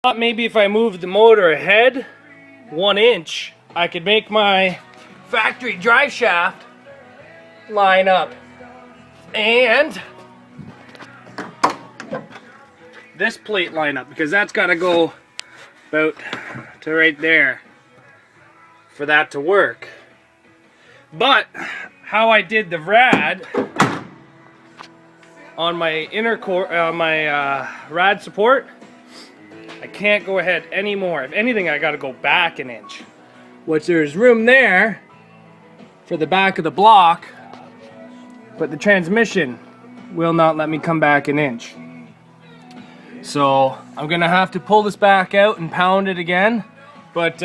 Thought maybe if I moved the motor ahead 1 inch, I could make my factory drive shaft line up. And this plate line up, because that's got to go about to right there for that to work. But how I did the rad on my inner core, rad support, I can't go ahead anymore. If anything, I got to go back 1 inch, which there's room there for the back of the block, but the transmission will not let me come back 1 inch. So I'm gonna have to pull this back out and pound it again. But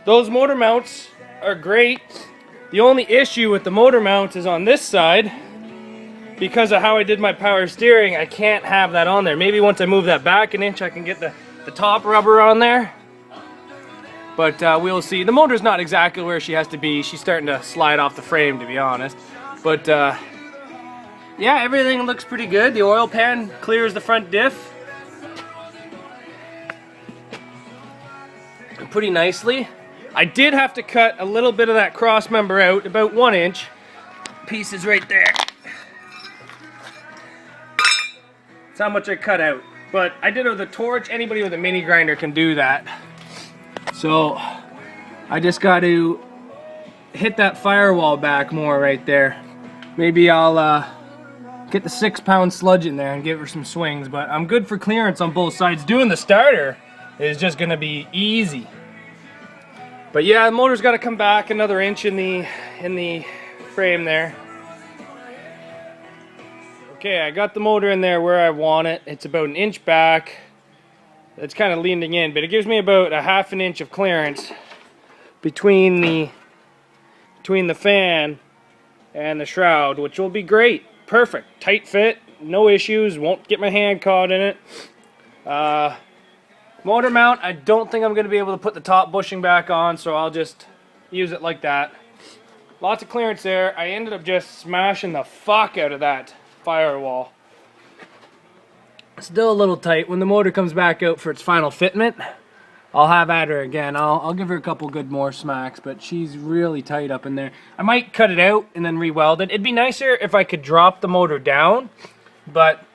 those motor mounts are great. The only issue with the motor mount is on this side. Because of how I did my power steering, I can't have that on there. Maybe once I move that back 1 inch, I can get the top rubber on there. But we'll see. The motor's not exactly where she has to be. She's starting to slide off the frame, to be honest. But yeah, everything looks pretty good. The oil pan clears the front diff pretty nicely. I did have to cut a little bit of that cross member out, about 1 inch. Pieces right there. That's how much I cut out. But I did it with a torch. Anybody with a mini grinder can do that. So I just got to hit that firewall back more right there. Maybe I'll get the 6-pound sludge in there and give her some swings. But I'm good for clearance on both sides. Doing the starter is just going to be easy. But yeah, the motor's got to come back another inch in the frame there. Okay, I got the motor in there where I want it. It's about 1 inch back. It's kind of leaning in, but it gives me about a 1/2 inch of clearance between the fan and the shroud, which will be great. Perfect. Tight fit, no issues, won't get my hand caught in it. Motor mount, I don't think I'm going to be able to put the top bushing back on, so I'll just use it like that. Lots of clearance there. I ended up just smashing the fuck out of that firewall. Still a little tight. When the motor comes back out for its final fitment, I'll have at her again. I'll give her a couple good more smacks, but she's really tight up in there. I might cut it out and then re-weld it. It'd be nicer if I could drop the motor down, but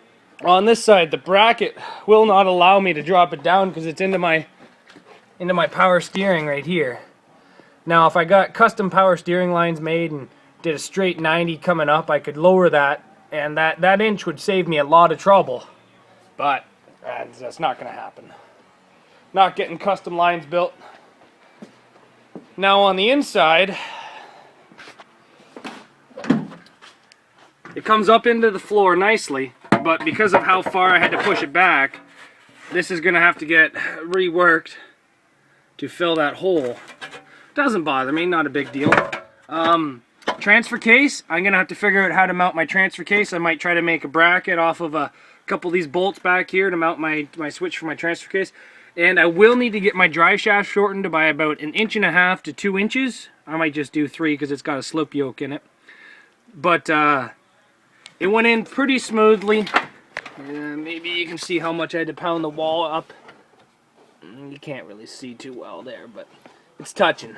on this side, the bracket will not allow me to drop it down because it's into my power steering right here. Now, if I got custom power steering lines made and did a straight 90 coming up, I could lower that, and that inch would save me a lot of trouble. But that's not going to happen. Not getting custom lines built. Now on the inside, it comes up into the floor nicely, but because of how far I had to push it back, this is going to have to get reworked to fill that hole. Doesn't bother me, not a big deal. Transfer case, I'm going to have to figure out how to mount my transfer case. I might try to make a bracket off of a couple of these bolts back here to mount my switch for my transfer case. And I will need to get my drive shaft shortened by about 1.5 inches to 2 inches. I might just do 3 because it's got a slope yoke in it. But it went in pretty smoothly. Maybe you can see how much I had to pound the wall up. You can't really see too well there, but it's touching.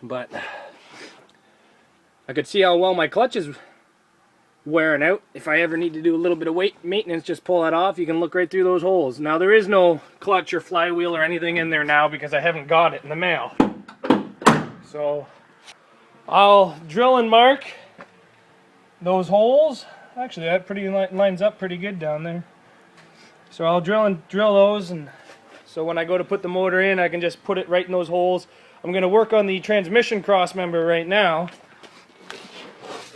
But I could see how well my clutch is wearing out. If I ever need to do a little bit of weight maintenance, just pull that off. You can look right through those holes. Now there is no clutch or flywheel or anything in there now because I haven't got it in the mail. So I'll drill and mark those holes. Actually, that lines up pretty good down there. So I'll drill those, and so when I go to put the motor in, I can just put it right in those holes. I'm going to work on the transmission cross member right now,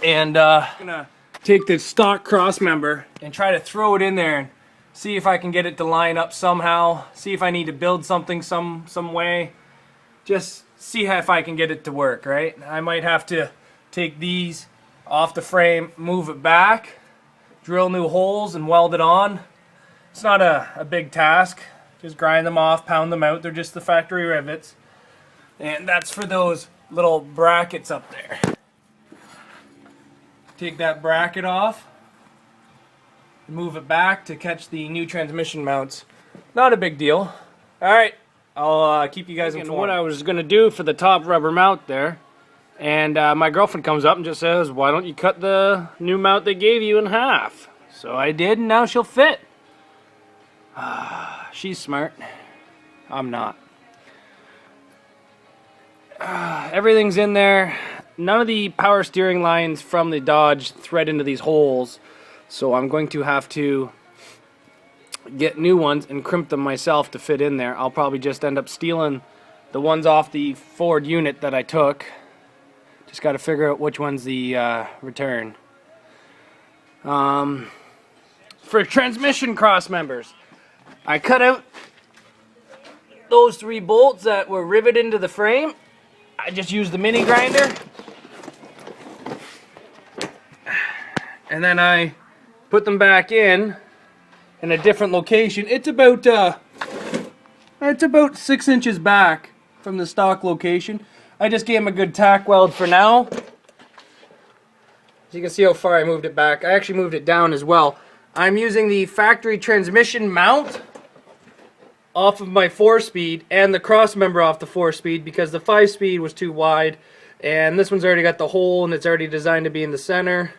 and I'm going to take the stock cross member and try to throw it in there and see if I can get it to line up somehow. See if I need to build something some way. Just see if I can get it to work, right? I might have to take these off the frame, move it back, drill new holes and weld it on. It's not a big task. Just grind them off, pound them out. They're just the factory rivets. And that's for those little brackets up there. Take that bracket off. move it back to catch the new transmission mounts. Not a big deal. Alright, I'll keep you guys informed. What I was going to do for the top rubber mount there, and my girlfriend comes up and just says, why don't you cut the new mount they gave you in half? So I did, and now she'll fit. She's smart. I'm not. Everything's in there. None of the power steering lines from the Dodge thread into these holes, so I'm going to have to get new ones and crimp them myself to fit in there. I'll probably just end up stealing the ones off the Ford unit that I took. Just got to figure out which one's the return. For transmission cross members, I cut out those 3 bolts that were riveted into the frame. I just used the mini grinder, and then I put them back in a different location. It's about 6 inches back from the stock location. I just gave them a good tack weld for now. As you can see how far I moved it back. I actually moved it down as well. I'm using the factory transmission mount off of my 4-speed and the cross member off the 4-speed because the 5-speed was too wide, and this one's already got the hole and it's already designed to be in the center.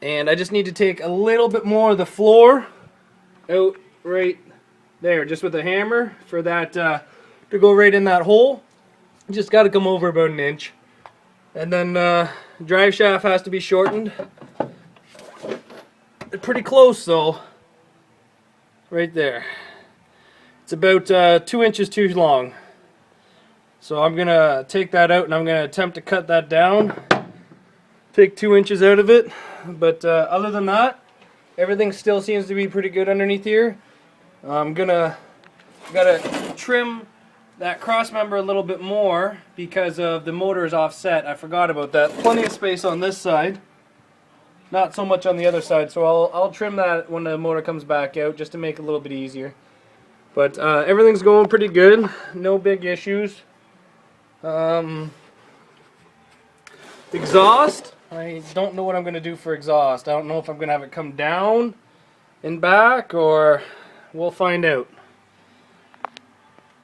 And I just need to take a little bit more of the floor out right there, just with a hammer for that to go right in that hole. Just got to come over about 1 inch, and then drive shaft has to be shortened. They're pretty close though, right there. It's about 2 inches too long. So I'm going to take that out and I'm going to attempt to cut that down. Take 2 inches out of it. But other than that, everything still seems to be pretty good underneath here. I'm gotta trim that cross member a little bit more because of the motor is offset. I forgot about that. Plenty of space on this side. Not so much on the other side, so I'll trim that when the motor comes back out just to make it a little bit easier. But everything's going pretty good. No big issues. Exhaust, I don't know what I'm going to do for exhaust. I don't know if I'm going to have it come down and back, or we'll find out.